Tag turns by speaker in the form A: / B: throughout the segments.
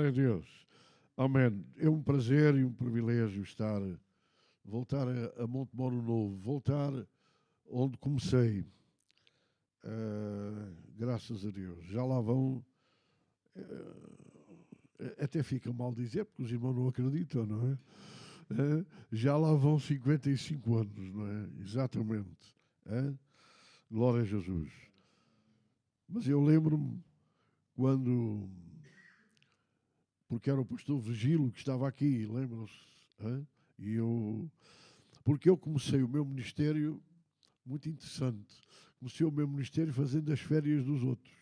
A: Glória a Deus. Amém. É um prazer e um privilégio voltar a Montemoro Novo, voltar onde comecei. Graças a Deus. Já lá vão, até fica mal dizer, porque os irmãos não acreditam, não é? Já lá vão 55 anos, não é? Exatamente. Glória a Jesus. Mas eu lembro-me quando, porque era o pastor Virgílio que estava aqui, lembram-se? Porque eu comecei o meu ministério, muito interessante, comecei o meu ministério fazendo as férias dos outros.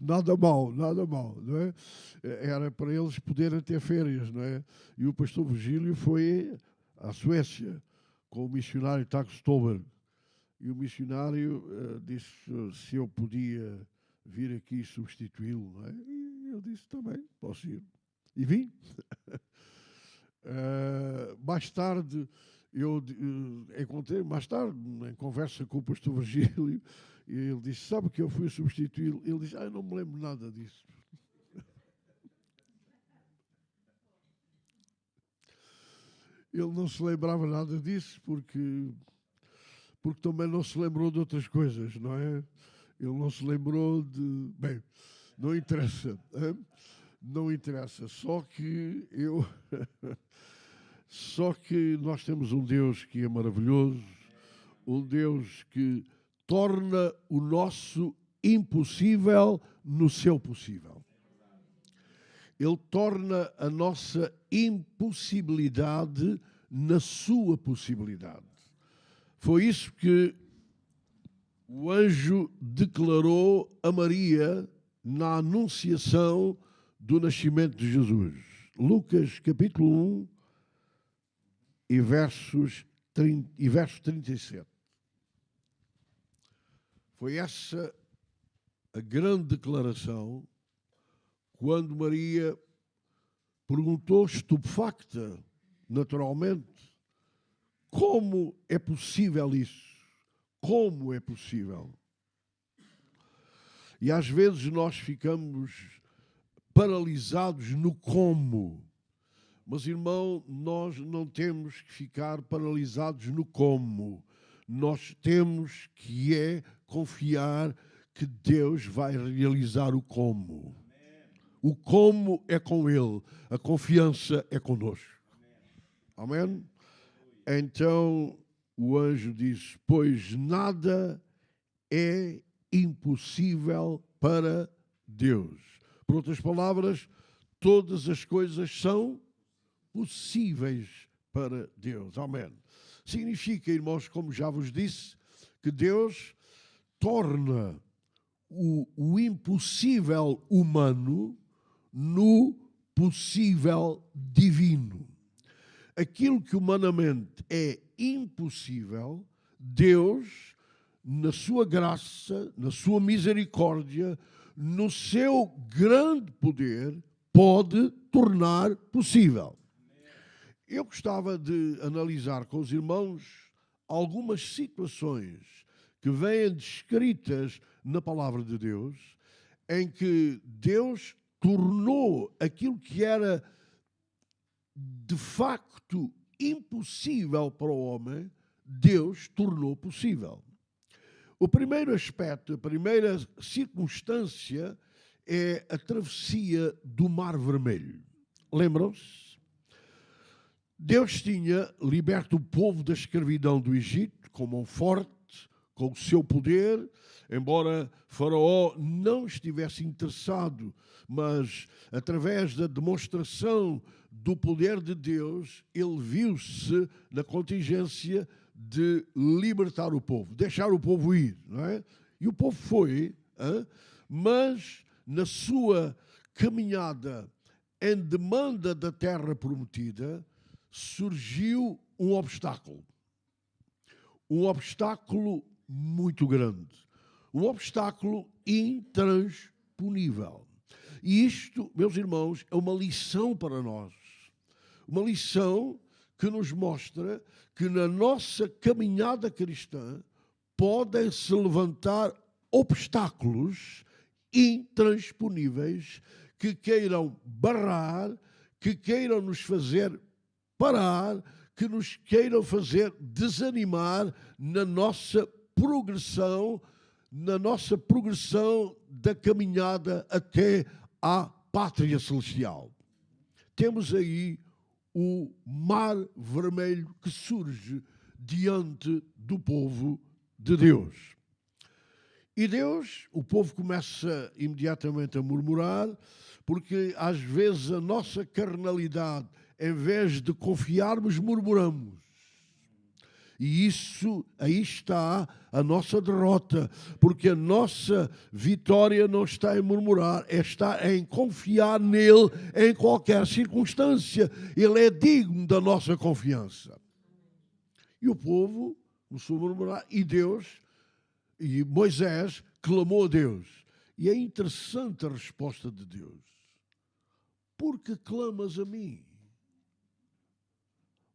A: Nada mal, não é? Era para eles poderem ter férias, não é? E o pastor Virgílio foi à Suécia com o missionário Tax Stolberg. E o missionário disse se eu podia vir aqui substituí-lo, não é? E eu disse, também, posso ir. E vim. Mais tarde, eu encontrei, em conversa com o pastor Virgílio, e ele disse, sabe que eu fui substituí-lo? Ele disse, eu não me lembro nada disso. Ele não se lembrava nada disso, porque também não se lembrou de outras coisas, não é? Ele não se lembrou de... Bem, não interessa. Não interessa. Só que nós temos um Deus que é maravilhoso, um Deus que torna o nosso impossível no seu possível. Ele torna a nossa impossibilidade na sua possibilidade. Foi isso que o anjo declarou a Maria na anunciação do nascimento de Jesus. Lucas capítulo 1 e verso 37. Foi essa a grande declaração quando Maria perguntou, estupefacta, naturalmente, como é possível isso? Como é possível? E às vezes nós ficamos paralisados no como. Mas, irmão, nós não temos que ficar paralisados no como. Nós temos que confiar que Deus vai realizar o como. O como é com Ele, a confiança é conosco. Amém? Então, o anjo diz, pois nada é impossível para Deus. Por outras palavras, todas as coisas são possíveis para Deus. Amém. Significa, irmãos, como já vos disse, que Deus torna o impossível humano no possível divino. Aquilo que humanamente é impossível, Deus, na sua graça, na sua misericórdia, no seu grande poder, pode tornar possível. Eu gostava de analisar com os irmãos algumas situações que vêm descritas na palavra de Deus, em que Deus tornou aquilo que era de facto impossível para o homem, Deus tornou possível. O primeiro aspecto, a primeira circunstância é a travessia do Mar Vermelho. Lembram-se? Deus tinha liberto o povo da escravidão do Egito com mão forte, com o seu poder, embora Faraó não estivesse interessado, mas através da demonstração do poder de Deus, ele viu-se na contingência de libertar o povo, deixar o povo ir, não é? E o povo foi, mas na sua caminhada em demanda da terra prometida, surgiu um obstáculo muito grande, um obstáculo intransponível. E isto, meus irmãos, é uma lição para nós, uma lição que nos mostra que na nossa caminhada cristã podem se levantar obstáculos intransponíveis que queiram barrar, que queiram nos fazer parar, que nos queiram fazer desanimar na nossa progressão da caminhada até à pátria celestial. Temos aí o mar vermelho que surge diante do povo de Deus. E Deus, o povo começa imediatamente a murmurar, porque às vezes a nossa carnalidade, em vez de confiarmos, murmuramos. E isso, aí está a nossa derrota, porque a nossa vitória não está em murmurar, está em confiar nele em qualquer circunstância. Ele é digno da nossa confiança. E o povo começou a murmurar, e Moisés clamou a Deus. E é interessante a resposta de Deus. Por que clamas a mim?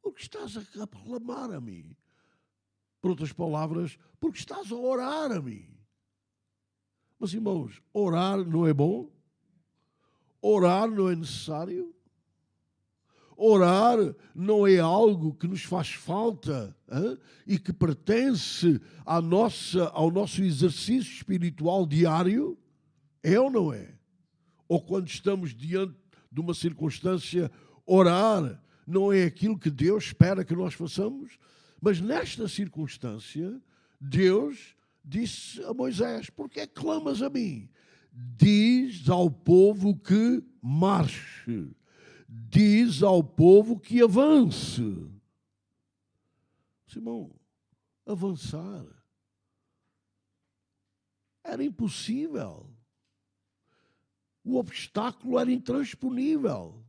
A: Por que estás a clamar a mim? Por outras palavras, porque estás a orar a mim. Mas, irmãos, orar não é bom? Orar não é necessário? Orar não é algo que nos faz falta, hein? E que pertence ao nosso exercício espiritual diário? É ou não é? Ou quando estamos diante de uma circunstância, orar não é aquilo que Deus espera que nós façamos? Mas nesta circunstância, Deus disse a Moisés, por que clamas a mim? Diz ao povo que marche. Diz ao povo que avance. Simão, avançar era impossível. O obstáculo era intransponível.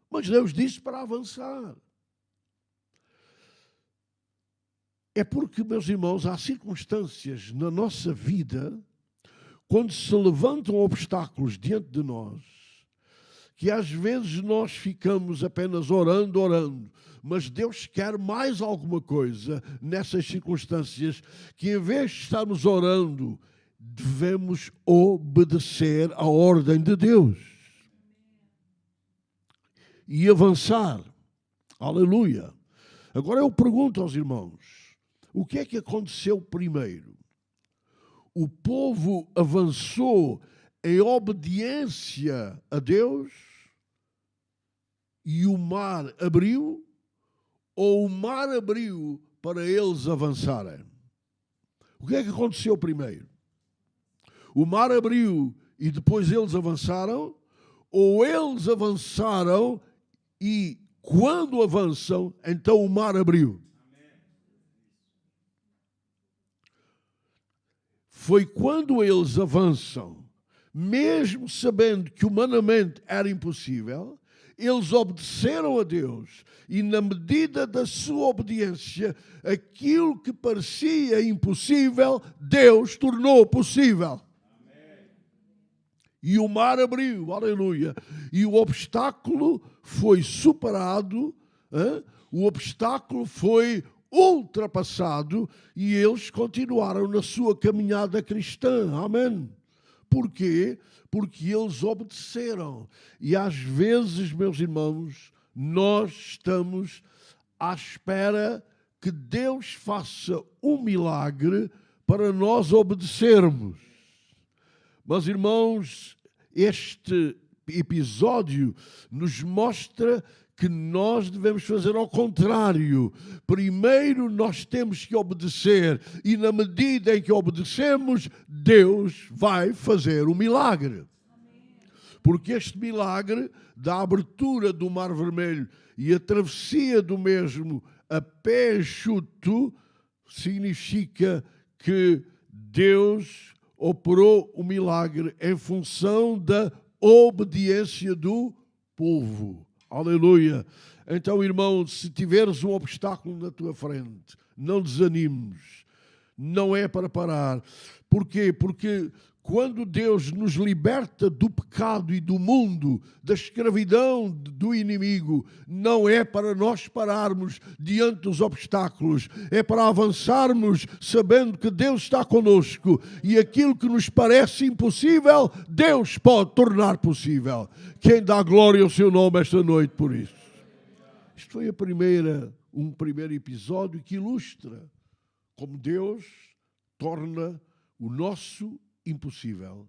A: Mas Deus disse para avançar. É porque, meus irmãos, há circunstâncias na nossa vida, quando se levantam obstáculos diante de nós, que às vezes nós ficamos apenas orando, mas Deus quer mais alguma coisa nessas circunstâncias, que em vez de estarmos orando, devemos obedecer à ordem de Deus e avançar. Aleluia. Agora eu pergunto aos irmãos, o que é que aconteceu primeiro? O povo avançou em obediência a Deus e o mar abriu, ou o mar abriu para eles avançarem? O que é que aconteceu primeiro? O mar abriu e depois eles avançaram, ou eles avançaram e quando avançam, então o mar abriu? Foi quando eles avançam, mesmo sabendo que humanamente era impossível, eles obedeceram a Deus e, na medida da sua obediência, aquilo que parecia impossível, Deus tornou possível. Amém. E o mar abriu, aleluia. E o obstáculo foi superado, o obstáculo foi ultrapassado e eles continuaram na sua caminhada cristã. Amém. Por quê? Porque eles obedeceram. E às vezes, meus irmãos, nós estamos à espera que Deus faça um milagre para nós obedecermos. Mas, irmãos, este episódio nos mostra que nós devemos fazer ao contrário. Primeiro nós temos que obedecer e na medida em que obedecemos, Deus vai fazer o milagre. Porque este milagre da abertura do Mar Vermelho e a travessia do mesmo a pé enxuto significa que Deus operou o milagre em função da obediência do povo. Aleluia. Então, irmão, se tiveres um obstáculo na tua frente, não desanimes. Não é para parar. Porquê? Porque quando Deus nos liberta do pecado e do mundo, da escravidão do inimigo, não é para nós pararmos diante dos obstáculos, é para avançarmos sabendo que Deus está conosco e aquilo que nos parece impossível, Deus pode tornar possível. Quem dá glória ao seu nome esta noite por isso? Isto foi um primeiro episódio que ilustra como Deus torna o nosso impossível.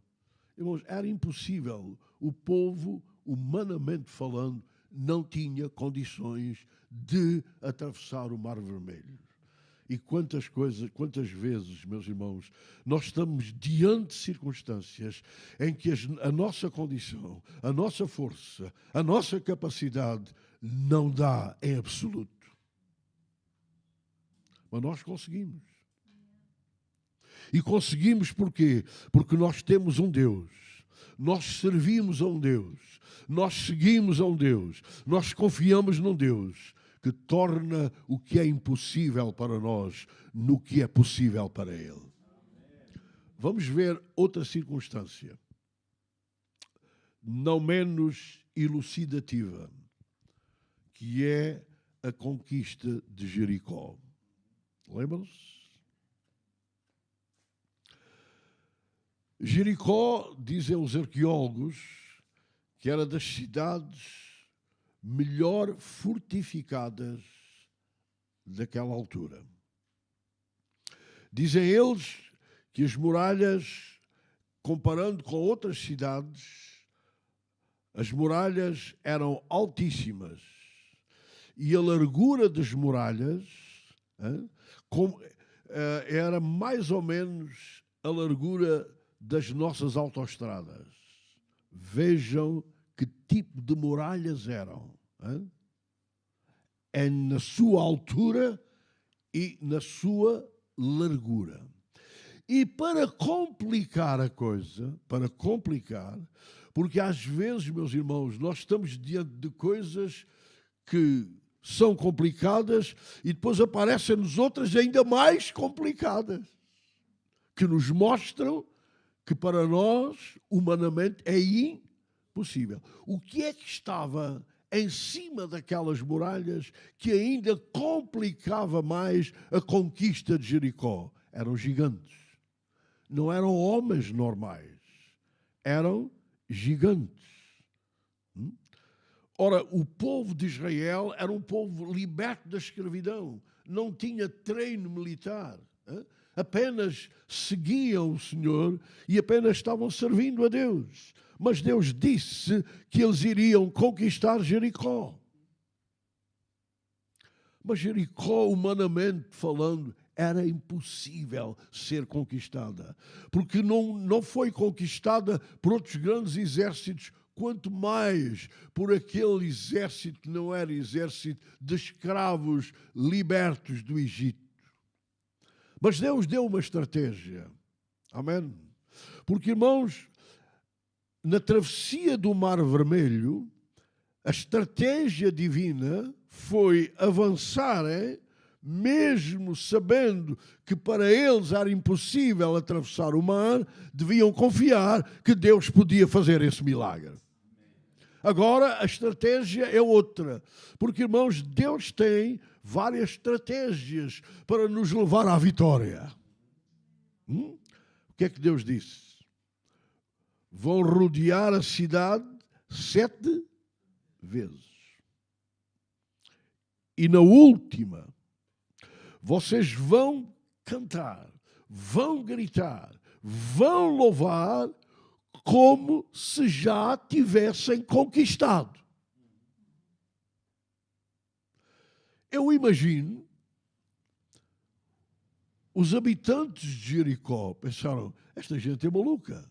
A: Irmãos, era impossível. O povo, humanamente falando, não tinha condições de atravessar o Mar Vermelho. E quantas vezes, meus irmãos, nós estamos diante de circunstâncias em que a nossa condição, a nossa força, a nossa capacidade não dá em absoluto. Mas nós conseguimos. E conseguimos porquê? Porque nós temos um Deus, nós servimos a um Deus, nós seguimos a um Deus, nós confiamos num Deus que torna o que é impossível para nós no que é possível para Ele. Vamos ver outra circunstância, não menos elucidativa, que é a conquista de Jericó. Lembram-se? Jericó, dizem os arqueólogos, que era das cidades melhor fortificadas daquela altura. Dizem eles que as muralhas, comparando com outras cidades, as muralhas eram altíssimas e a largura das muralhas era mais ou menos a largura das nossas autoestradas. Vejam que tipo de muralhas eram. É na sua altura e na sua largura. E para complicar a coisa, porque às vezes, meus irmãos, nós estamos diante de coisas que são complicadas e depois aparecem-nos outras ainda mais complicadas, que nos mostram que para nós, humanamente, é impossível. O que é que estava em cima daquelas muralhas que ainda complicava mais a conquista de Jericó? Eram gigantes. Não eram homens normais. Eram gigantes. Ora, o povo de Israel era um povo liberto da escravidão. Não tinha treino militar. Apenas seguiam o Senhor e apenas estavam servindo a Deus. Mas Deus disse que eles iriam conquistar Jericó. Mas Jericó, humanamente falando, era impossível ser conquistada. Porque não foi conquistada por outros grandes exércitos, quanto mais por aquele exército que não era exército de escravos libertos do Egito. Mas Deus deu uma estratégia. Amém? Porque, irmãos, na travessia do Mar Vermelho, a estratégia divina foi avançarem, mesmo sabendo que para eles era impossível atravessar o mar, deviam confiar que Deus podia fazer esse milagre. Agora, a estratégia é outra. Porque, irmãos, Deus tem várias estratégias para nos levar à vitória. O que é que Deus disse? Vão rodear a cidade 7 vezes. E na última, vocês vão cantar, vão gritar, vão louvar como se já tivessem conquistado. Eu imagino, os habitantes de Jericó pensaram, esta gente é maluca.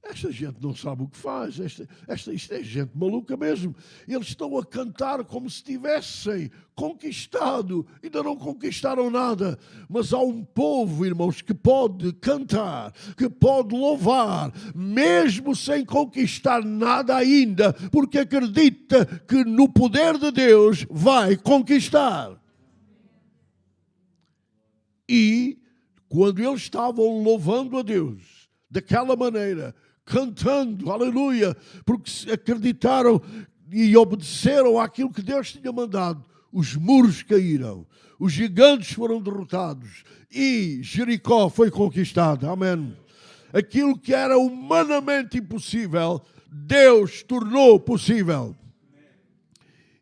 A: Esta gente não sabe o que faz, isto é gente maluca mesmo. Eles estão a cantar como se tivessem conquistado, ainda não conquistaram nada. Mas há um povo, irmãos, que pode cantar, que pode louvar, mesmo sem conquistar nada ainda, porque acredita que no poder de Deus vai conquistar. E quando eles estavam louvando a Deus, daquela maneira, cantando, aleluia, porque acreditaram e obedeceram àquilo que Deus tinha mandado. Os muros caíram, os gigantes foram derrotados e Jericó foi conquistada. Amém. Aquilo que era humanamente impossível, Deus tornou possível.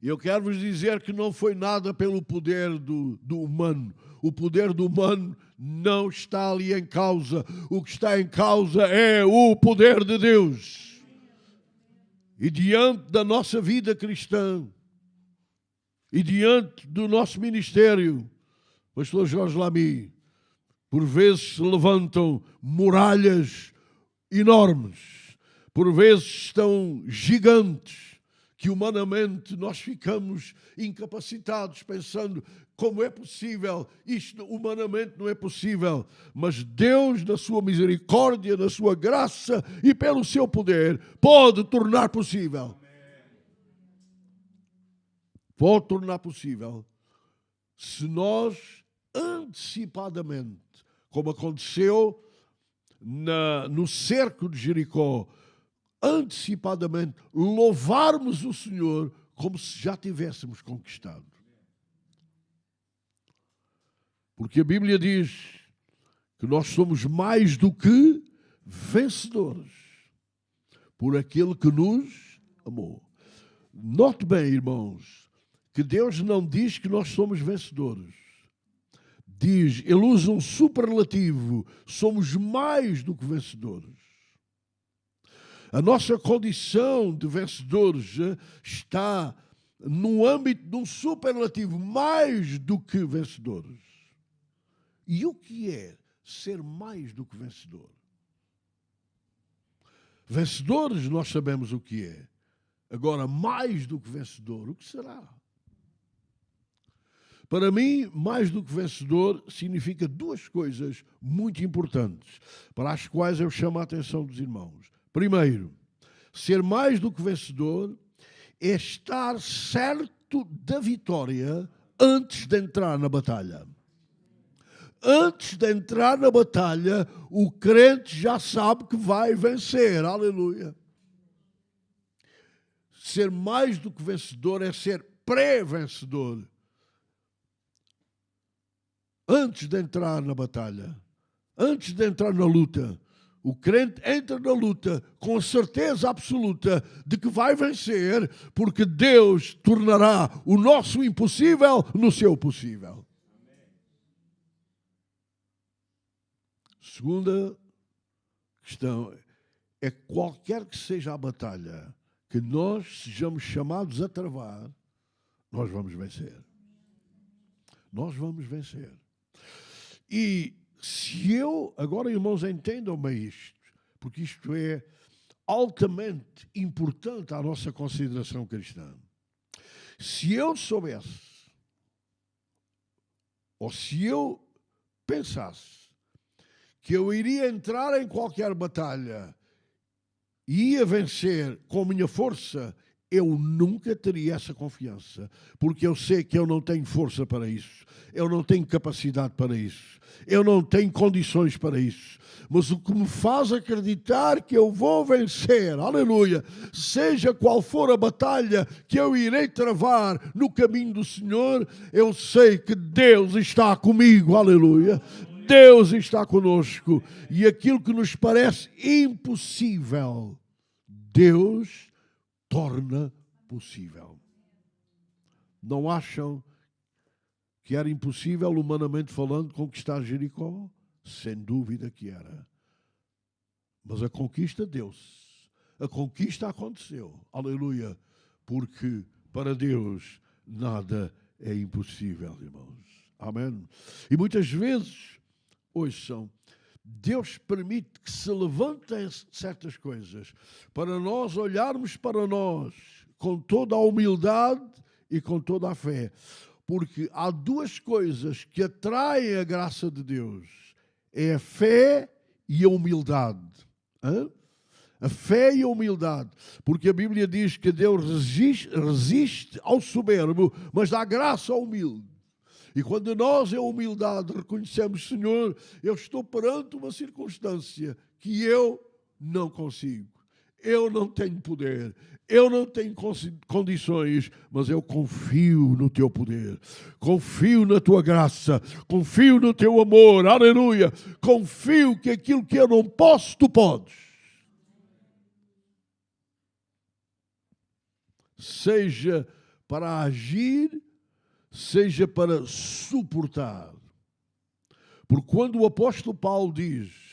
A: E eu quero vos dizer que não foi nada pelo poder do humano. O poder do humano não está ali em causa. O que está em causa é o poder de Deus. E diante da nossa vida cristã, e diante do nosso ministério, pastor Jorge Lamy, por vezes se levantam muralhas enormes, por vezes estão gigantes, que humanamente nós ficamos incapacitados, pensando como é possível, isto humanamente não é possível, mas Deus, na sua misericórdia, na sua graça e pelo seu poder, pode tornar possível. Pode tornar possível, se nós antecipadamente, como aconteceu no cerco de Jericó, antecipadamente louvarmos o Senhor como se já tivéssemos conquistado. Porque a Bíblia diz que nós somos mais do que vencedores por aquele que nos amou. Note bem, irmãos, que Deus não diz que nós somos vencedores. Diz, ele usa um superlativo, somos mais do que vencedores. A nossa condição de vencedores está no âmbito de um superlativo, mais do que vencedores. E o que é ser mais do que vencedor? Vencedores nós sabemos o que é. Agora, mais do que vencedor, o que será? Para mim, mais do que vencedor significa duas coisas muito importantes, para as quais eu chamo a atenção dos irmãos. Primeiro, ser mais do que vencedor é estar certo da vitória antes de entrar na batalha. Antes de entrar na batalha, o crente já sabe que vai vencer. Aleluia. Ser mais do que vencedor é ser pré-vencedor. Antes de entrar na batalha, antes de entrar na luta, o crente entra na luta com a certeza absoluta de que vai vencer, porque Deus tornará o nosso impossível no seu possível. Segunda questão é qualquer que seja a batalha que nós sejamos chamados a travar, nós vamos vencer. Nós vamos vencer. E se eu, agora irmãos, entendam-me isto, porque isto é altamente importante à nossa consideração cristã. Se eu soubesse, ou se eu pensasse que eu iria entrar em qualquer batalha e ia vencer com a minha força, eu nunca teria essa confiança, porque eu sei que eu não tenho força para isso, eu não tenho capacidade para isso, eu não tenho condições para isso. Mas o que me faz acreditar que eu vou vencer, aleluia, seja qual for a batalha que eu irei travar no caminho do Senhor, eu sei que Deus está comigo, aleluia. Deus está conosco, e aquilo que nos parece impossível, Deus torna possível. Não acham que era impossível, humanamente falando, conquistar Jericó? Sem dúvida que era. Mas a conquista deu-se. A conquista aconteceu. Aleluia. Porque para Deus nada é impossível, irmãos. Amém. E muitas vezes, ouçam, Deus permite que se levantem certas coisas para nós olharmos para nós com toda a humildade e com toda a fé. Porque há duas coisas que atraem a graça de Deus. É a fé e a humildade. A fé e a humildade. Porque a Bíblia diz que Deus resiste ao soberbo, mas dá graça ao humilde. E quando nós, em humildade, reconhecemos, Senhor, eu estou perante uma circunstância que eu não consigo, eu não tenho poder, eu não tenho condições, mas eu confio no teu poder, confio na tua graça, confio no teu amor, aleluia, confio que aquilo que eu não posso, tu podes. Seja para agir, seja para suportar. Porque quando o apóstolo Paulo diz,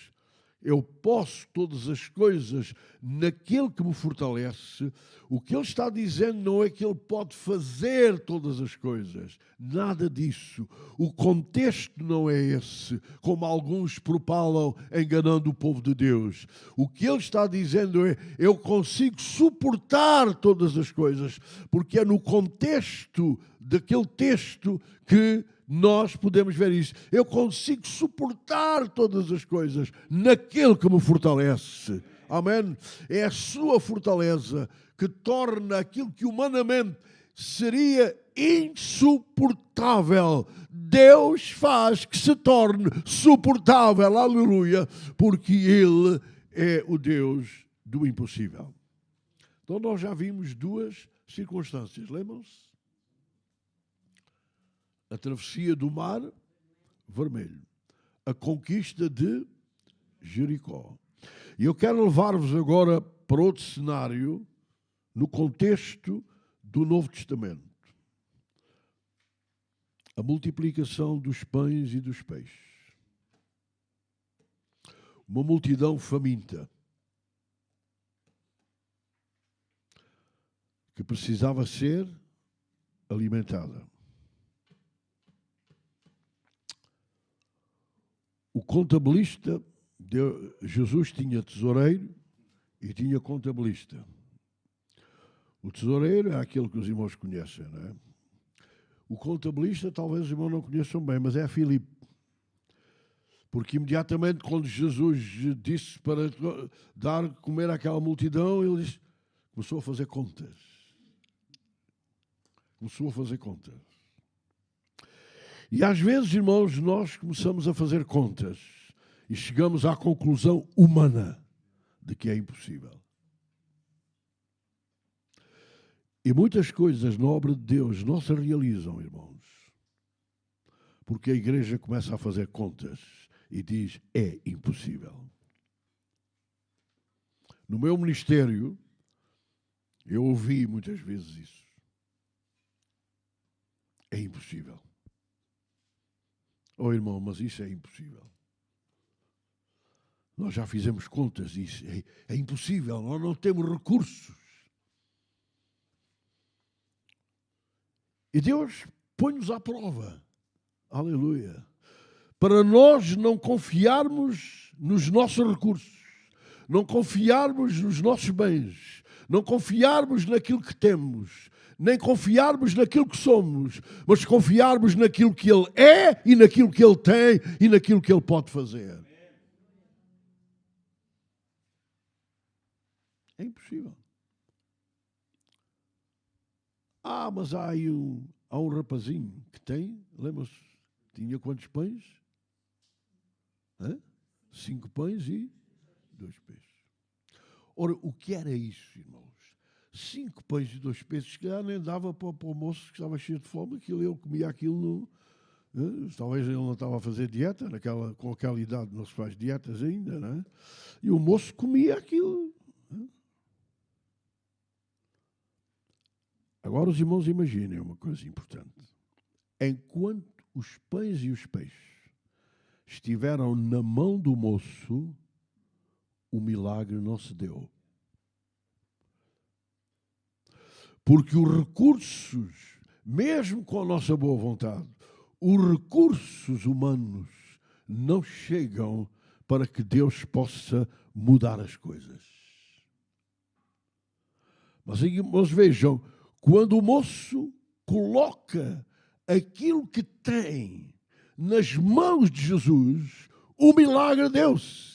A: eu posso todas as coisas naquele que me fortalece, o que ele está dizendo não é que ele pode fazer todas as coisas. Nada disso. O contexto não é esse, como alguns propalam enganando o povo de Deus. O que ele está dizendo é, eu consigo suportar todas as coisas, porque é no contexto daquele texto que nós podemos ver isso. Eu consigo suportar todas as coisas naquele que me fortalece. Amém? É a sua fortaleza que torna aquilo que humanamente seria insuportável. Deus faz que se torne suportável. Aleluia. Porque Ele é o Deus do impossível. Então nós já vimos duas circunstâncias. Lembram-se? A travessia do Mar Vermelho, a conquista de Jericó. E eu quero levar-vos agora para outro cenário, no contexto do Novo Testamento. A multiplicação dos pães e dos peixes. Uma multidão faminta, que precisava ser alimentada. O contabilista, Jesus tinha tesoureiro e tinha contabilista. O tesoureiro é aquele que os irmãos conhecem, não é? O contabilista talvez os irmãos não conheçam bem, mas é Filipe. Porque imediatamente quando Jesus disse para dar de comer àquela multidão, ele disse, começou a fazer contas. Começou a fazer contas. E às vezes, irmãos, nós começamos a fazer contas e chegamos à conclusão humana de que é impossível. E muitas coisas na obra de Deus não se realizam, irmãos, porque a igreja começa a fazer contas e diz, é impossível. No meu ministério, eu ouvi muitas vezes isso. É impossível. Oh, irmão, mas isso é impossível. Nós já fizemos contas disso. É impossível, nós não temos recursos. E Deus põe-nos à prova. Aleluia. Para nós não confiarmos nos nossos recursos, não confiarmos nos nossos bens, não confiarmos naquilo que temos, nem confiarmos naquilo que somos, mas confiarmos naquilo que Ele é e naquilo que Ele tem e naquilo que Ele pode fazer. É impossível. Mas há aí um rapazinho que tem, lembra-se, tinha quantos pães? 5 pães e 2 peixes. Ora, o que era isso, irmãos? 5 pães e 2 peixes, que já nem dava para o moço que estava cheio de fome, ele comia aquilo, talvez ele não estava a fazer dieta, com aquela idade não se faz dietas ainda, não é? E o moço comia aquilo. Agora os irmãos imaginem uma coisa importante. Enquanto os pães e os peixes estiveram na mão do moço, o milagre não se deu. Porque os recursos, mesmo com a nossa boa vontade, os recursos humanos não chegam para que Deus possa mudar as coisas. Mas vejam, quando o moço coloca aquilo que tem nas mãos de Jesus, o milagre deu-se.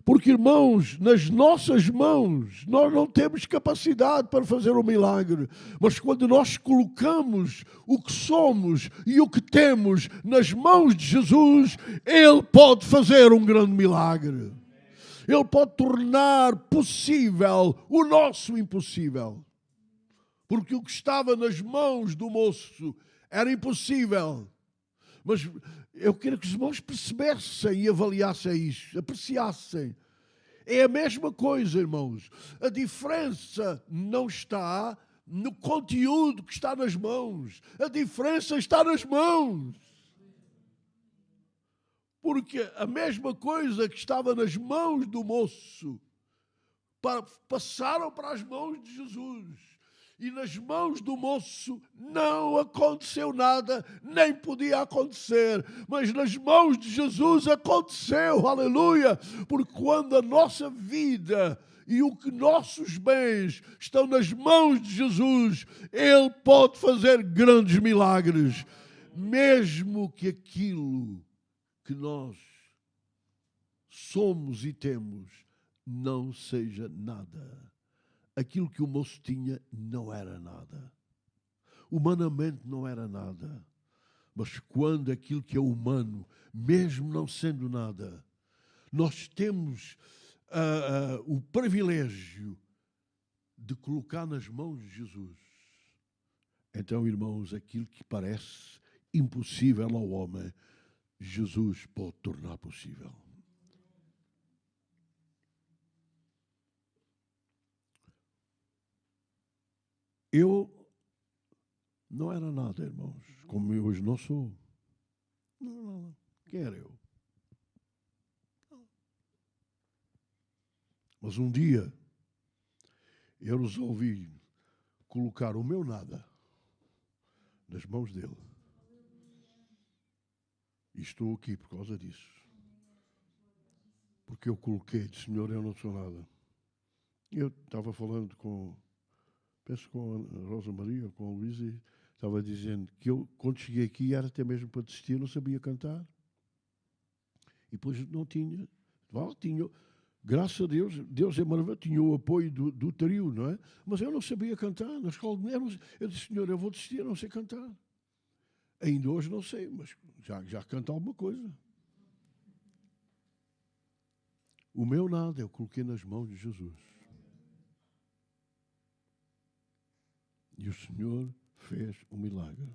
A: Porque, irmãos, nas nossas mãos, nós não temos capacidade para fazer um milagre. Mas quando nós colocamos o que somos e o que temos nas mãos de Jesus, Ele pode fazer um grande milagre. Ele pode tornar possível o nosso impossível. Porque o que estava nas mãos do moço era impossível. Mas eu quero que os irmãos percebessem e avaliassem isto, apreciassem. É a mesma coisa, irmãos. A diferença não está no conteúdo que está nas mãos. A diferença está nas mãos. Porque a mesma coisa que estava nas mãos do moço passaram para as mãos de Jesus. E nas mãos do moço não aconteceu nada, nem podia acontecer. Mas nas mãos de Jesus aconteceu, aleluia. Porque quando a nossa vida e o que nossos bens estão nas mãos de Jesus, Ele pode fazer grandes milagres. Mesmo que aquilo que nós somos e temos não seja nada. Aquilo que o moço tinha não era nada. Humanamente não era nada. Mas quando aquilo que é humano, mesmo não sendo nada, nós temos o privilégio de colocar nas mãos de Jesus. Então, irmãos, aquilo que parece impossível ao homem, Jesus pode tornar possível. Eu não era nada, irmãos, como eu hoje não sou. Não. Quem era eu? Não. Mas um dia eu resolvi colocar o meu nada nas mãos dele. E estou aqui por causa disso. Porque eu coloquei, disse, Senhor, eu não sou nada. Eu estava falando penso com a Rosa Maria, com a Luísa, estava dizendo que eu, quando cheguei aqui, era até mesmo para desistir, eu não sabia cantar. E depois não tinha. Tinha, graças a Deus, Deus é maravilhoso, tinha o apoio do trio, não é? Mas eu não sabia cantar. Na escola de mulher, eu disse, Senhor, eu vou desistir, eu não sei cantar. Ainda hoje não sei, mas já canto alguma coisa. O meu nada eu coloquei nas mãos de Jesus. E o Senhor fez um milagre.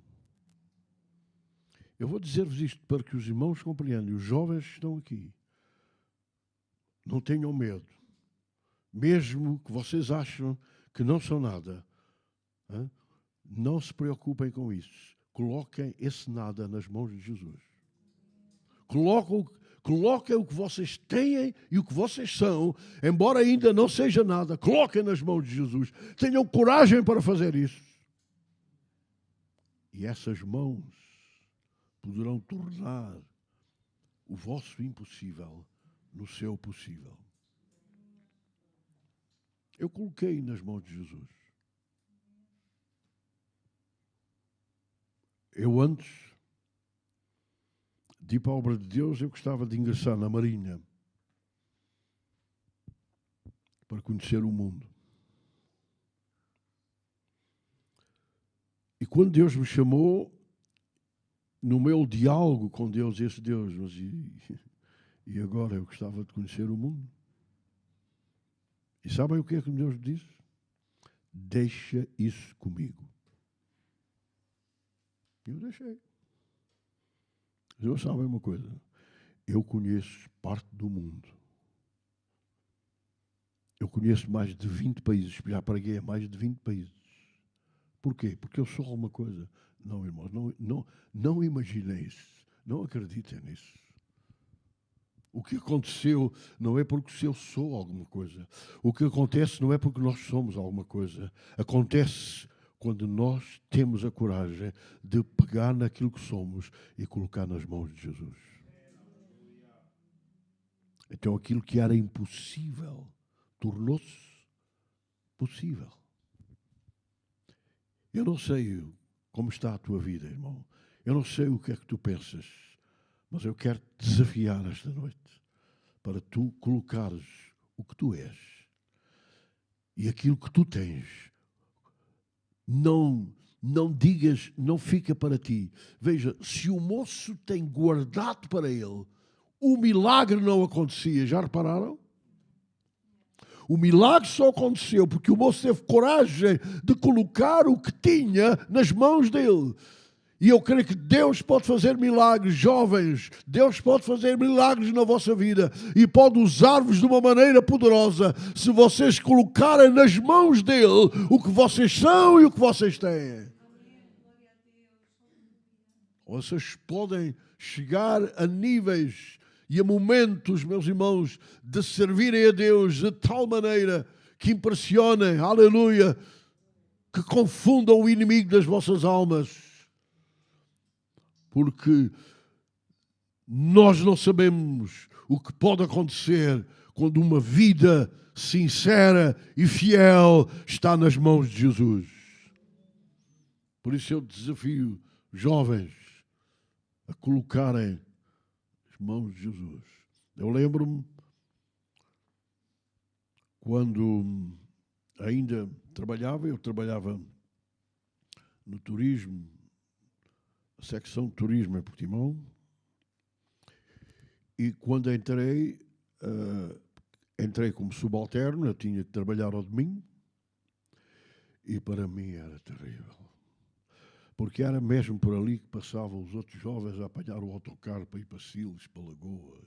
A: Eu vou dizer-vos isto para que os irmãos compreendam, os jovens que estão aqui, não tenham medo. Mesmo que vocês acham que não são nada, não se preocupem com isso. Coloquem esse nada nas mãos de Jesus. Coloquem o que vocês têm e o que vocês são, embora ainda não seja nada, coloquem nas mãos de Jesus. Tenham coragem para fazer isso. E essas mãos poderão tornar o vosso impossível no seu possível. Eu coloquei nas mãos de Jesus. Eu antes de ir para a obra de Deus, eu gostava de ingressar na Marinha para conhecer o mundo. E quando Deus me chamou, no meu diálogo com Deus, esse Deus, mas e agora eu gostava de conhecer o mundo. E sabem o que é que Deus disse? Deixa isso comigo. Eu deixei. Deus sabe uma coisa. Eu conheço parte do mundo. Eu conheço mais de 20 países. Já preguei a mais de 20 países. Porquê? Porque eu sou alguma coisa. Não, irmãos, não imaginem isso. Não acreditem nisso. O que aconteceu não é porque eu sou alguma coisa. O que acontece não é porque nós somos alguma coisa. Acontece quando nós temos a coragem de pegar naquilo que somos e colocar nas mãos de Jesus. Então aquilo que era impossível tornou-se possível. Eu não sei como está a tua vida, irmão. Eu não sei o que é que tu pensas, mas eu quero te desafiar esta noite para tu colocares o que tu és e aquilo que tu tens. Não digas, não fica para ti. Veja, se o moço tem guardado para ele, o milagre não acontecia. Já repararam? O milagre só aconteceu porque o moço teve coragem de colocar o que tinha nas mãos dele. E eu creio que Deus pode fazer milagres, jovens. Deus pode fazer milagres na vossa vida e pode usar-vos de uma maneira poderosa se vocês colocarem nas mãos dele o que vocês são e o que vocês têm. Vocês podem chegar a níveis e a momentos, meus irmãos, de servirem a Deus de tal maneira que impressionem, aleluia, que confundam o inimigo das vossas almas. Porque nós não sabemos o que pode acontecer quando uma vida sincera e fiel está nas mãos de Jesus. Por isso eu desafio jovens a colocarem as mãos de Jesus. Eu lembro-me quando ainda eu trabalhava no turismo, a secção de turismo em Portimão, e quando entrei como subalterno, eu tinha que trabalhar ao domingo, e para mim era terrível. Porque era mesmo por ali que passavam os outros jovens a apanhar o autocarro para ir para Silos, para Lagoa.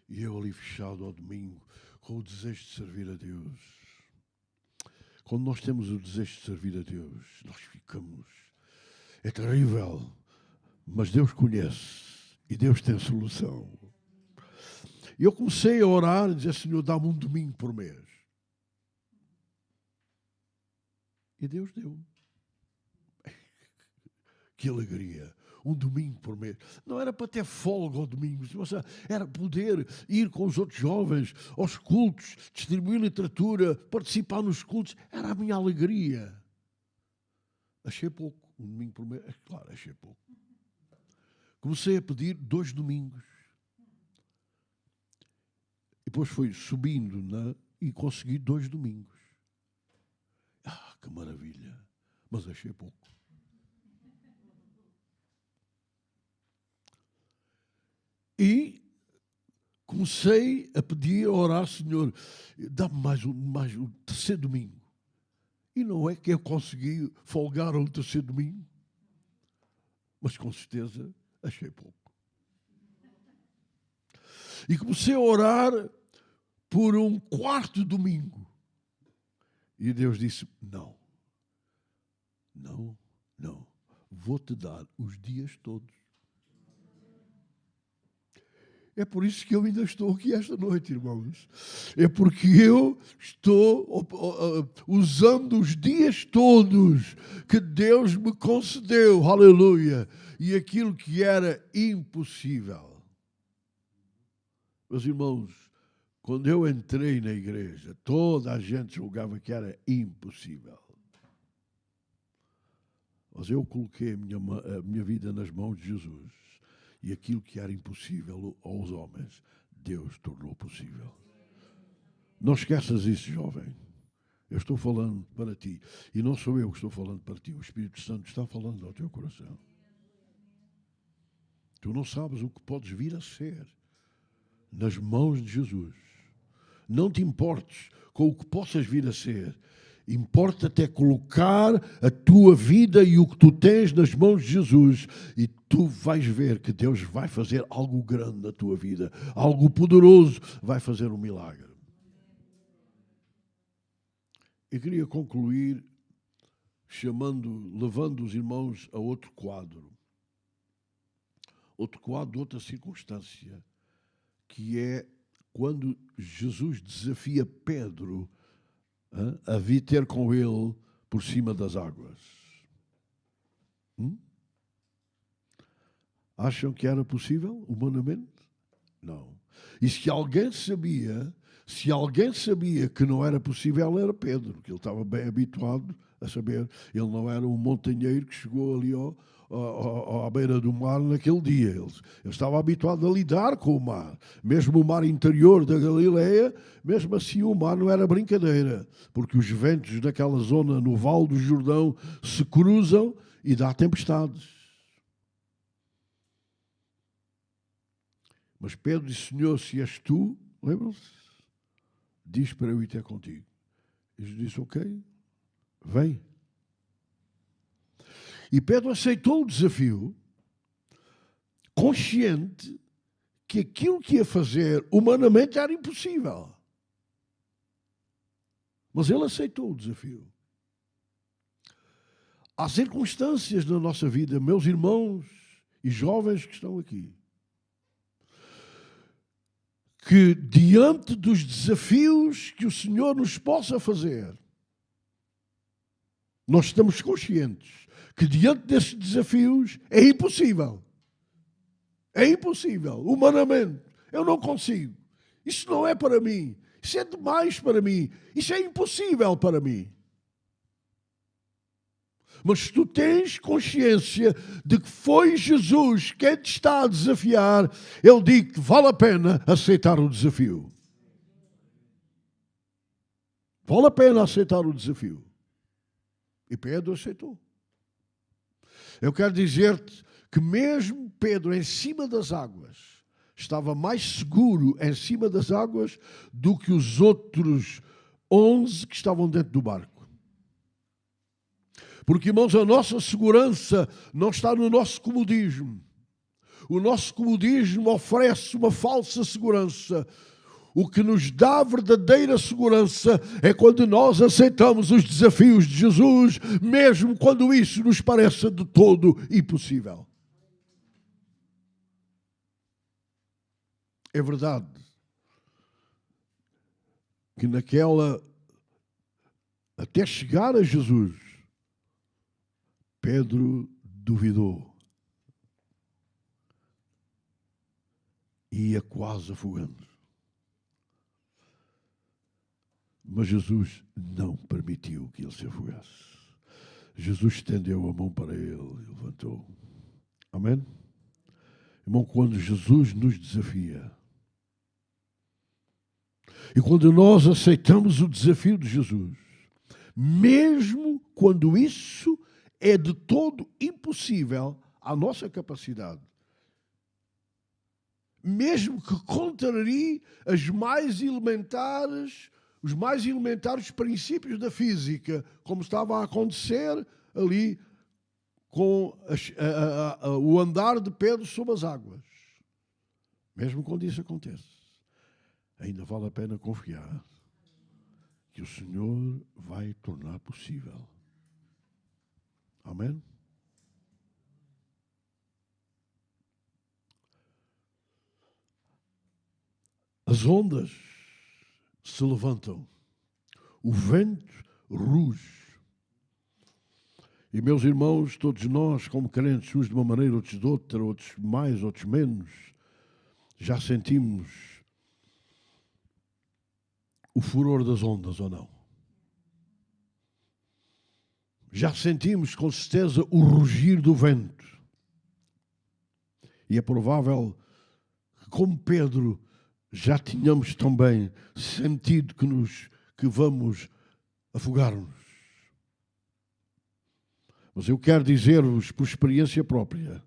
A: E eu ali fechado ao domingo, com o desejo de servir a Deus. Quando nós temos o desejo de servir a Deus, nós ficamos... É terrível, mas Deus conhece e Deus tem solução. E eu comecei a orar e dizer, Senhor, dá-me um domingo por mês. E Deus deu. Que alegria. Um domingo por mês. Não era para ter folga ao domingo, era poder ir com os outros jovens aos cultos, distribuir literatura, participar nos cultos. Era a minha alegria. Achei pouco. Um domingo por mês. Claro, achei pouco. Comecei a pedir 2 domingos. E depois foi subindo, e consegui 2 domingos. Que maravilha. Mas achei pouco. E comecei a pedir, a orar, Senhor, dá-me mais um terceiro domingo. E não é que eu consegui folgar um terceiro domingo, mas com certeza achei pouco. E comecei a orar por um 4º domingo. E Deus disse, não, vou-te dar os dias todos. É por isso que eu ainda estou aqui esta noite, irmãos. É porque eu estou usando os dias todos que Deus me concedeu, aleluia, e aquilo que era impossível. Meus irmãos, quando eu entrei na igreja, toda a gente julgava que era impossível. Mas eu coloquei a minha vida nas mãos de Jesus. E aquilo que era impossível aos homens, Deus tornou possível. Não esqueças isso, jovem. Eu estou falando para ti. E não sou eu que estou falando para ti. O Espírito Santo está falando ao teu coração. Tu não sabes o que podes vir a ser nas mãos de Jesus. Não te importes com o que possas vir a ser. Importa-te é colocar a tua vida e o que tu tens nas mãos de Jesus, e tu vais ver que Deus vai fazer algo grande na tua vida, algo poderoso, vai fazer um milagre. Eu queria concluir levando os irmãos a outro quadro, outra circunstância, que é quando Jesus desafia Pedro a vir ter com ele por cima das águas. Acham que era possível, humanamente? Não. E se alguém sabia que não era possível, era Pedro, que ele estava bem habituado a saber. Ele não era um montanheiro que chegou ali à beira do mar naquele dia. Ele estava habituado a lidar com o mar. Mesmo o mar interior da Galileia, mesmo assim o mar não era brincadeira, porque os ventos naquela zona, no Vale do Jordão, se cruzam e dá tempestades. Mas Pedro disse: Senhor, se és tu, lembram-se? Diz para eu ir ter contigo. Jesus disse: ok, vem. E Pedro aceitou o desafio, consciente que aquilo que ia fazer humanamente era impossível. Mas ele aceitou o desafio. Há circunstâncias na nossa vida, meus irmãos e jovens que estão aqui, que diante dos desafios que o Senhor nos possa fazer, nós estamos conscientes que diante desses desafios é impossível. É impossível, humanamente. Eu não consigo. Isso não é para mim. Isso é demais para mim. Isso é impossível para mim. Mas se tu tens consciência de que foi Jesus quem te está a desafiar, eu digo que vale a pena aceitar o desafio. Vale a pena aceitar o desafio. E Pedro aceitou. Eu quero dizer-te que mesmo Pedro em cima das águas estava mais seguro em cima das águas do que os outros 11 que estavam dentro do barco. Porque, irmãos, a nossa segurança não está no nosso comodismo. O nosso comodismo oferece uma falsa segurança. O que nos dá verdadeira segurança é quando nós aceitamos os desafios de Jesus, mesmo quando isso nos pareça de todo impossível. É verdade que até chegar a Jesus, Pedro duvidou e ia quase afogando. Mas Jesus não permitiu que ele se afogasse. Jesus estendeu a mão para ele e levantou. Amém? Irmão, quando Jesus nos desafia, e quando nós aceitamos o desafio de Jesus, mesmo quando isso é de todo impossível à nossa capacidade, mesmo que contrarie os mais elementares princípios da física, como estava a acontecer ali com o andar de Pedro sobre as águas. Mesmo quando isso acontece, ainda vale a pena confiar que o Senhor vai tornar possível. Amém? As ondas se levantam, o vento ruge. E, meus irmãos, todos nós, como crentes, uns de uma maneira, outros de outra, outros mais, outros menos, já sentimos o furor das ondas ou não? Já sentimos com certeza o rugir do vento. E é provável que, como Pedro, já tínhamos também sentido que vamos afogar-nos. Mas eu quero dizer-vos, por experiência própria,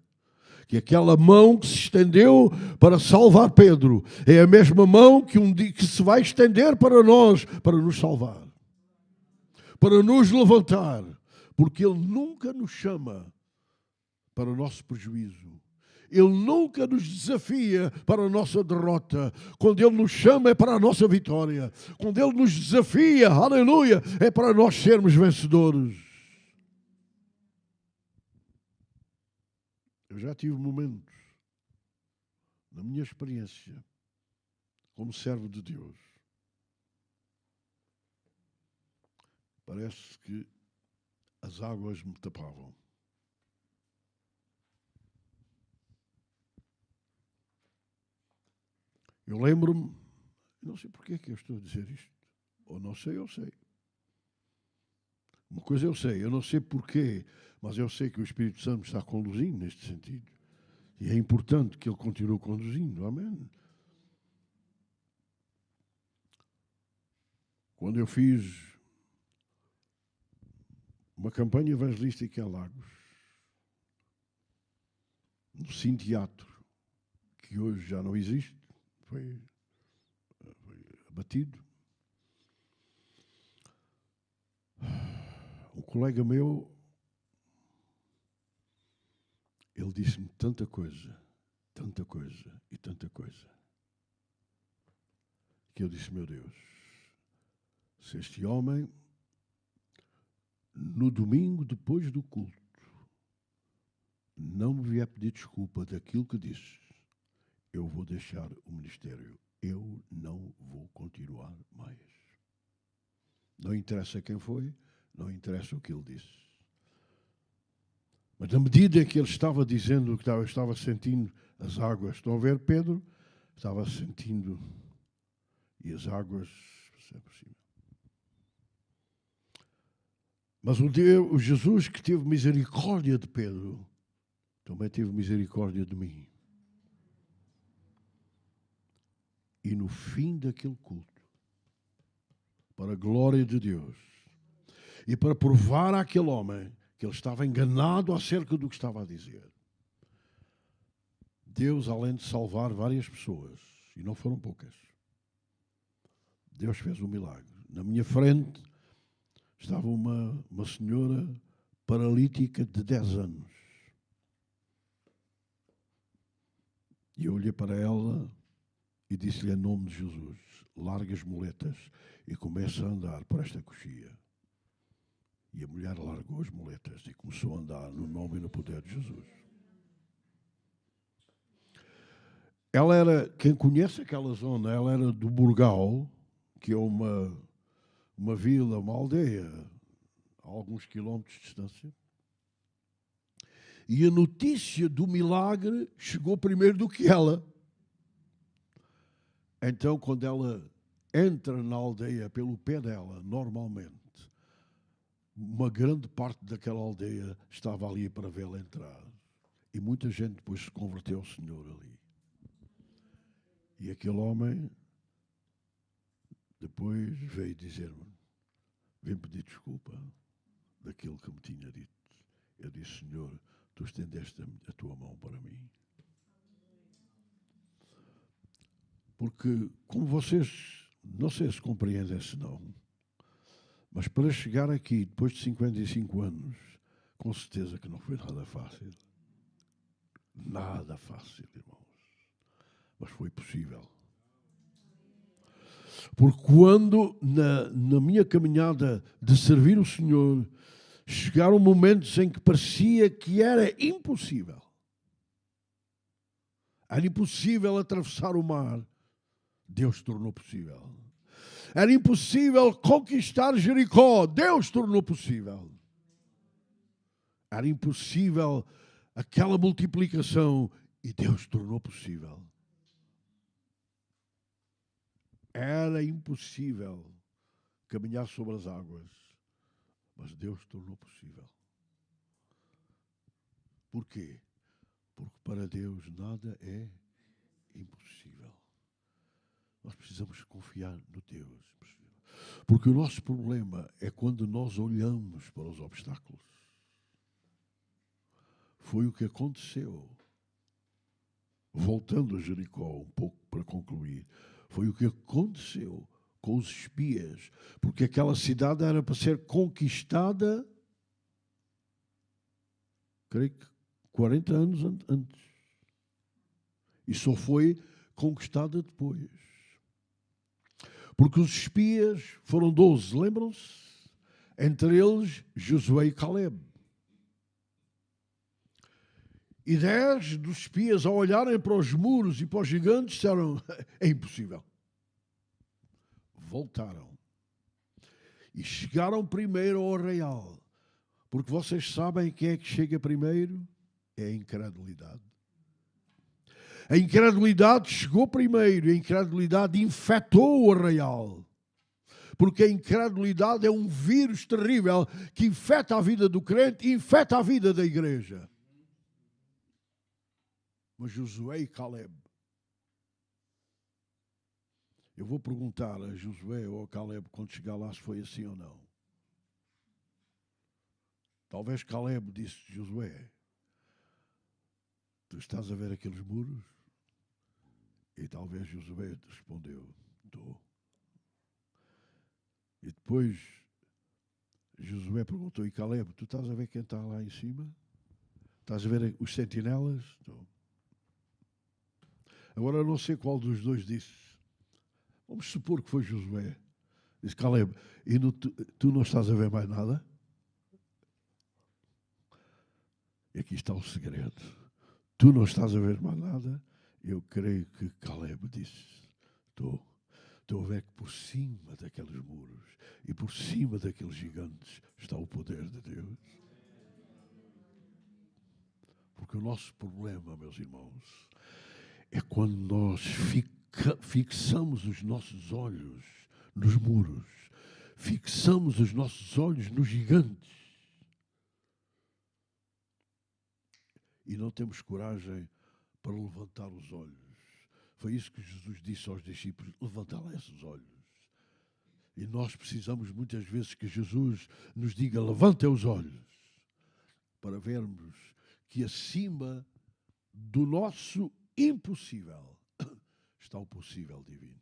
A: que aquela mão que se estendeu para salvar Pedro é a mesma mão que se vai estender para nós, para nos salvar, para nos levantar, porque Ele nunca nos chama para o nosso prejuízo. Ele nunca nos desafia para a nossa derrota. Quando Ele nos chama é para a nossa vitória. Quando Ele nos desafia, aleluia, é para nós sermos vencedores. Eu já tive momentos, na minha experiência, como servo de Deus, parece que as águas me tapavam. Eu lembro-me, não sei porque é que eu estou a dizer isto, ou não sei, eu sei. Uma coisa eu não sei porquê, mas eu sei que o Espírito Santo está conduzindo neste sentido. E é importante que ele continue conduzindo. Amém? Quando eu fiz uma campanha evangelística em Lagos, no Cine Teatro, que hoje já não existe, foi abatido. Um colega meu, ele disse-me tanta coisa, que eu disse, meu Deus, se este homem, no domingo depois do culto, não me vier pedir desculpa daquilo que disse, eu vou deixar o ministério. Eu não vou continuar mais. Não interessa quem foi, não interessa o que ele disse. Mas na medida em que ele estava dizendo que eu estava sentindo as águas, estão a ver, Pedro? Estava sentindo, e as águas, por cima. Mas o Jesus que teve misericórdia de Pedro, também teve misericórdia de mim. E no fim daquele culto, para a glória de Deus, e para provar àquele homem que ele estava enganado acerca do que estava a dizer, Deus, além de salvar várias pessoas, e não foram poucas, Deus fez um milagre. Na minha frente estava uma senhora paralítica de 10 anos. E eu olhei para ela e disse-lhe em nome de Jesus, larga as muletas e começa a andar por esta coxia. E a mulher largou as muletas e começou a andar no nome e no poder de Jesus. Ela era, quem conhece aquela zona, ela era do Burgal, que é uma vila, uma aldeia, a alguns quilómetros de distância. E a notícia do milagre chegou primeiro do que ela. Então, quando ela entra na aldeia pelo pé dela, normalmente, uma grande parte daquela aldeia estava ali para vê-la entrar. E muita gente depois se converteu ao Senhor ali. E aquele homem depois veio dizer-me, vem pedir desculpa daquilo que me tinha dito. Eu disse, Senhor, tu estendeste a tua mão para mim. Porque, como vocês, não sei se compreendem se não, mas para chegar aqui, depois de 55 anos, com certeza que não foi nada fácil. Nada fácil, irmãos. Mas foi possível. Porque quando, na minha caminhada de servir o Senhor, chegaram momentos em que parecia que era impossível. Era impossível atravessar o mar. Deus tornou possível. Era impossível conquistar Jericó. Deus tornou possível. Era impossível aquela multiplicação e Deus tornou possível. Era impossível caminhar sobre as águas, mas Deus tornou possível. Por quê? Porque para Deus nada é impossível. Nós precisamos confiar no Deus. Porque o nosso problema é quando nós olhamos para os obstáculos. Foi o que aconteceu. Voltando a Jericó um pouco para concluir, foi o que aconteceu com os espias, porque aquela cidade era para ser conquistada, creio que 40 anos antes. E só foi conquistada depois. Porque os espias foram 12, lembram-se? Entre eles, Josué e Caleb. E 10 dos espias, ao olharem para os muros e para os gigantes, disseram, é impossível. Voltaram. E chegaram primeiro ao arraial. Porque vocês sabem quem é que chega primeiro? É a incredulidade. A incredulidade chegou primeiro, e a incredulidade infectou o arraial. Porque a incredulidade é um vírus terrível que infeta a vida do crente e infeta a vida da igreja. Mas Josué e Caleb, eu vou perguntar a Josué ou a Caleb quando chegar lá se foi assim ou não. Talvez Caleb disse: Josué, tu estás a ver aqueles muros? E talvez Josué respondeu: estou. E depois Josué perguntou: e Caleb, tu estás a ver quem está lá em cima? Estás a ver os sentinelas? Estou. Agora eu não sei qual dos dois disse. Vamos supor que foi Josué. Disse: Caleb, e tu não estás a ver mais nada? E aqui está o segredo. Tu não estás a ver mais nada? Eu creio que Caleb disse: estou a ver que por cima daqueles muros e por cima daqueles gigantes está o poder de Deus. Porque o nosso problema, meus irmãos, é quando nós fixamos os nossos olhos nos muros, fixamos os nossos olhos nos gigantes e não temos coragem para levantar os olhos. Foi isso que Jesus disse aos discípulos: levanta lá esses olhos. E nós precisamos muitas vezes que Jesus nos diga: levanta os olhos, para vermos que acima do nosso impossível está o possível divino.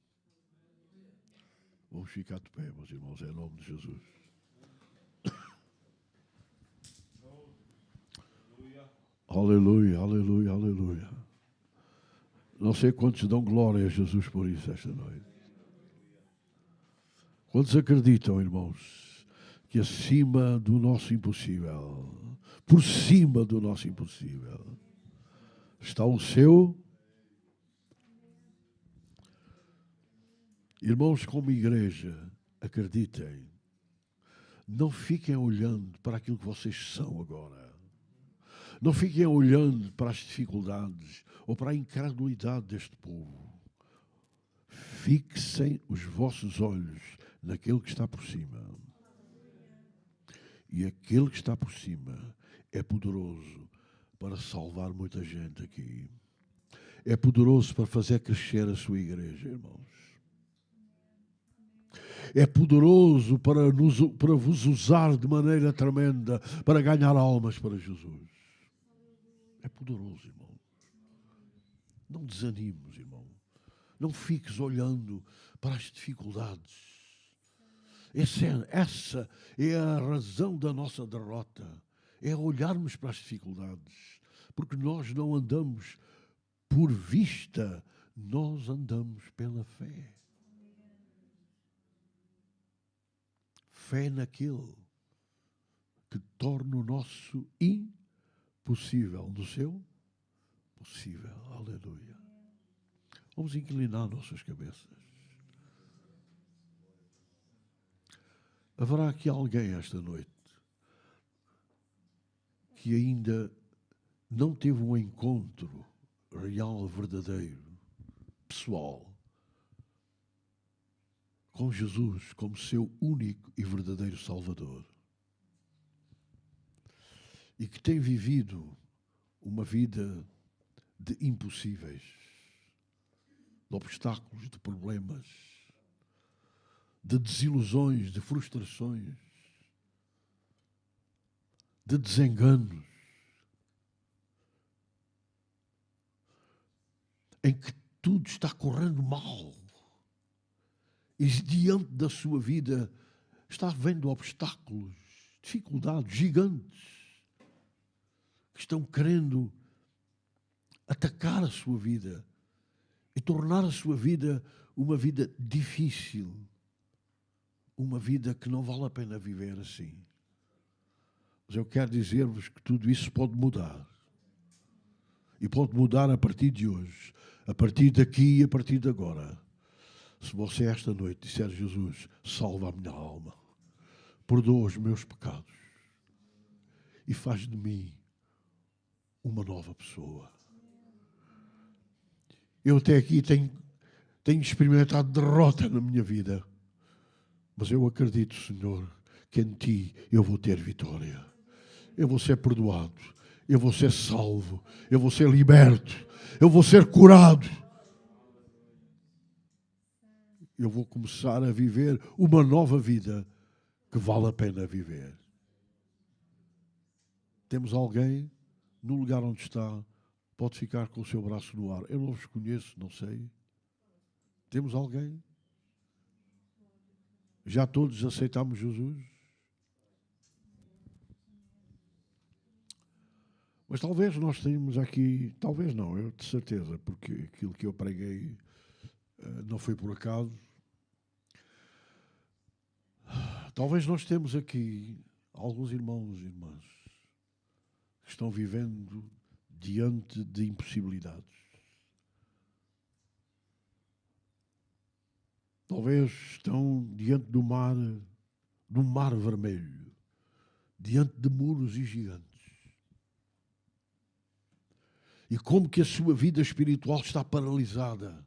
A: Vamos ficar de pé, meus irmãos, em nome de Jesus. Aleluia, aleluia, aleluia. Não sei quantos dão glória a Jesus por isso esta noite. Quantos acreditam, irmãos, que acima do nosso impossível, por cima do nosso impossível, está o seu? Irmãos, como igreja, acreditem, não fiquem olhando para aquilo que vocês são agora. Não fiquem olhando para as dificuldades ou para a incredulidade deste povo. Fixem os vossos olhos naquele que está por cima. E aquele que está por cima é poderoso para salvar muita gente aqui. É poderoso para fazer crescer a sua igreja, irmãos. É poderoso para vos usar de maneira tremenda para ganhar almas para Jesus. É poderoso, irmão. Não desanimes, irmão. Não fiques olhando para as dificuldades. Essa é a razão da nossa derrota. É olharmos para as dificuldades. Porque nós não andamos por vista, nós andamos pela fé. Fé naquele que torna o nosso impossível no seu possível. Aleluia. Vamos inclinar nossas cabeças. Haverá aqui alguém esta noite que ainda não teve um encontro real, verdadeiro, pessoal, com Jesus como seu único e verdadeiro Salvador. E que tem vivido uma vida de impossíveis, de obstáculos, de problemas, de desilusões, de frustrações, de desenganos, em que tudo está correndo mal. E diante da sua vida está vendo obstáculos, dificuldades gigantes que estão querendo atacar a sua vida e tornar a sua vida uma vida difícil, uma vida que não vale a pena viver assim. Mas eu quero dizer-vos que tudo isso pode mudar. E pode mudar a partir de hoje, a partir daqui e a partir de agora. Se você esta noite disser: Jesus, salva a minha alma, perdoa os meus pecados e faz de mim uma nova pessoa. Eu até aqui tenho experimentado derrota na minha vida. Mas eu acredito, Senhor, que em Ti eu vou ter vitória. Eu vou ser perdoado. Eu vou ser salvo. Eu vou ser liberto. Eu vou ser curado. Eu vou começar a viver uma nova vida que vale a pena viver. Temos alguém no lugar onde está, pode ficar com o seu braço no ar. Eu não vos conheço, não sei. Temos alguém? Já todos aceitamos Jesus? Mas talvez nós tenhamos aqui, talvez não, eu de certeza, porque aquilo que eu preguei não foi por acaso. Talvez nós temos aqui alguns irmãos e irmãs que estão vivendo diante de impossibilidades. Talvez estão diante do mar vermelho, diante de muros e gigantes. E como que a sua vida espiritual está paralisada.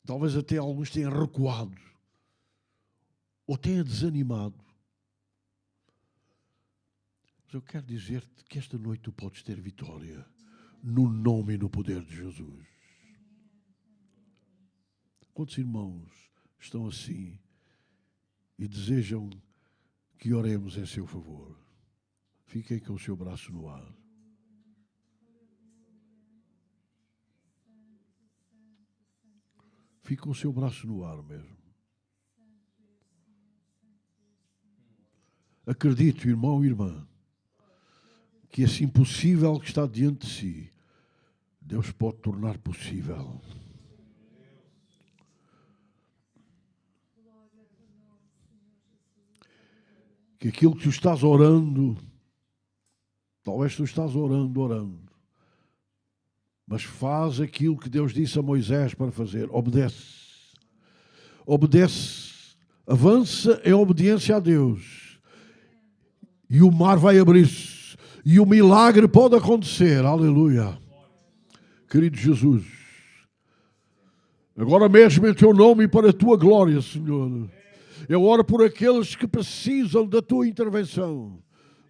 A: Talvez até alguns tenham recuado ou tenham desanimado. Mas eu quero dizer-te que esta noite tu podes ter vitória no nome e no poder de Jesus. Quantos irmãos estão assim e desejam que oremos em seu favor? Fiquem com o seu braço no ar. Fique com o seu braço no ar mesmo. Acredite, irmão e irmã, que esse impossível que está diante de si, Deus pode tornar possível. Que aquilo que tu estás orando, talvez tu estás orando, mas faz aquilo que Deus disse a Moisés para fazer. Obedece. Obedece. Avança em obediência a Deus. E o mar vai abrir-se. E o milagre pode acontecer. Aleluia. Querido Jesus, agora mesmo em teu nome e para a tua glória, Senhor, eu oro por aqueles que precisam da tua intervenção,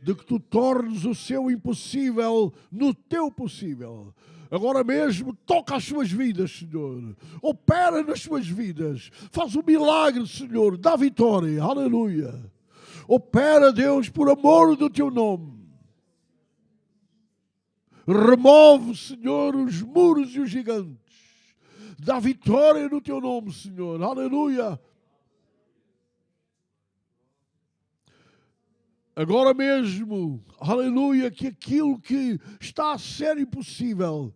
A: de que tu tornes o seu impossível no teu possível. Agora mesmo, toca as suas vidas, Senhor. Opera nas suas vidas. Faz um milagre, Senhor. Dá vitória. Aleluia. Opera, Deus, por amor do teu nome. Remove, Senhor, os muros e os gigantes. Dá vitória no teu nome, Senhor. Aleluia. Agora mesmo, aleluia, que aquilo que está a ser impossível,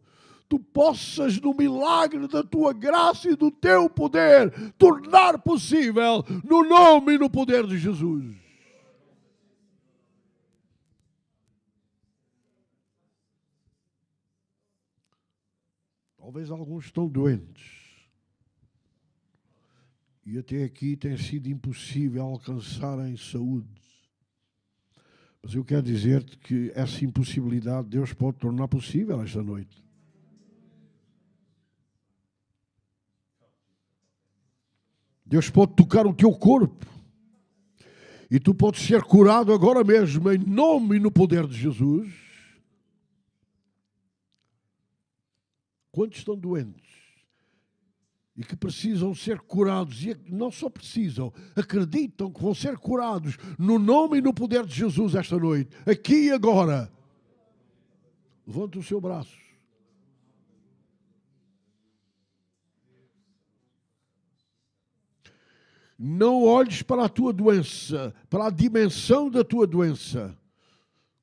A: tu possas, no milagre da tua graça e do teu poder, tornar possível, no nome e no poder de Jesus. Talvez alguns estão doentes. E até aqui tem sido impossível alcançarem saúde. Mas eu quero dizer-te que essa impossibilidade Deus pode tornar possível esta noite. Deus pode tocar o teu corpo. E tu podes ser curado agora mesmo, em nome e no poder de Jesus. Quantos estão doentes e que precisam ser curados, e não só precisam, acreditam que vão ser curados no nome e no poder de Jesus esta noite, aqui e agora. Levanta o seu braço. Não olhes para a tua doença, para a dimensão da tua doença.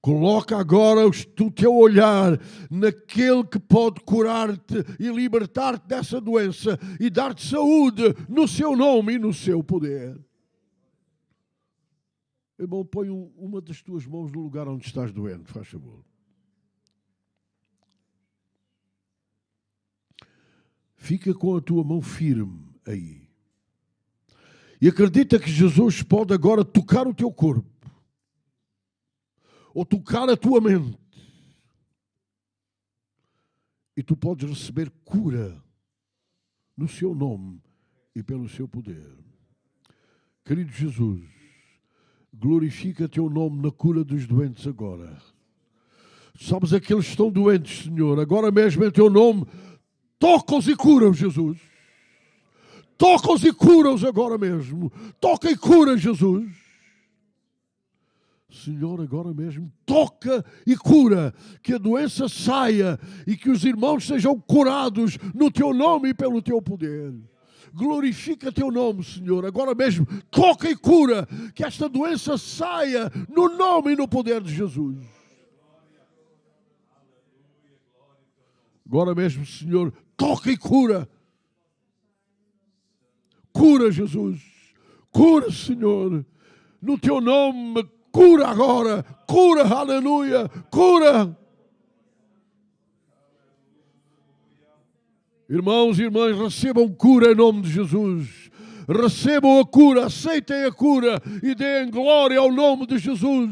A: Coloca agora o teu olhar naquele que pode curar-te e libertar-te dessa doença e dar-te saúde no seu nome e no seu poder. Irmão, põe uma das tuas mãos no lugar onde estás doente, faz favor. Fica com a tua mão firme aí. E acredita que Jesus pode agora tocar o teu corpo. Ou tocar a tua mente. E tu podes receber cura no seu nome e pelo seu poder. Querido Jesus, glorifica teu nome na cura dos doentes agora. Sabes, aqueles que estão doentes, Senhor, agora mesmo em teu nome, toca-os e cura-os, Jesus. Toca-os e cura-os agora mesmo. Toca e cura, Jesus. Senhor, agora mesmo, toca e cura, que a doença saia e que os irmãos sejam curados no teu nome e pelo teu poder. Glorifica teu nome, Senhor, agora mesmo, toca e cura, que esta doença saia no nome e no poder de Jesus. Agora mesmo, Senhor, toca e cura. Cura, Jesus. Cura, Senhor. No teu nome, cura agora. Cura, aleluia. Cura. Irmãos e irmãs, recebam cura em nome de Jesus. Recebam a cura, aceitem a cura e deem glória ao nome de Jesus.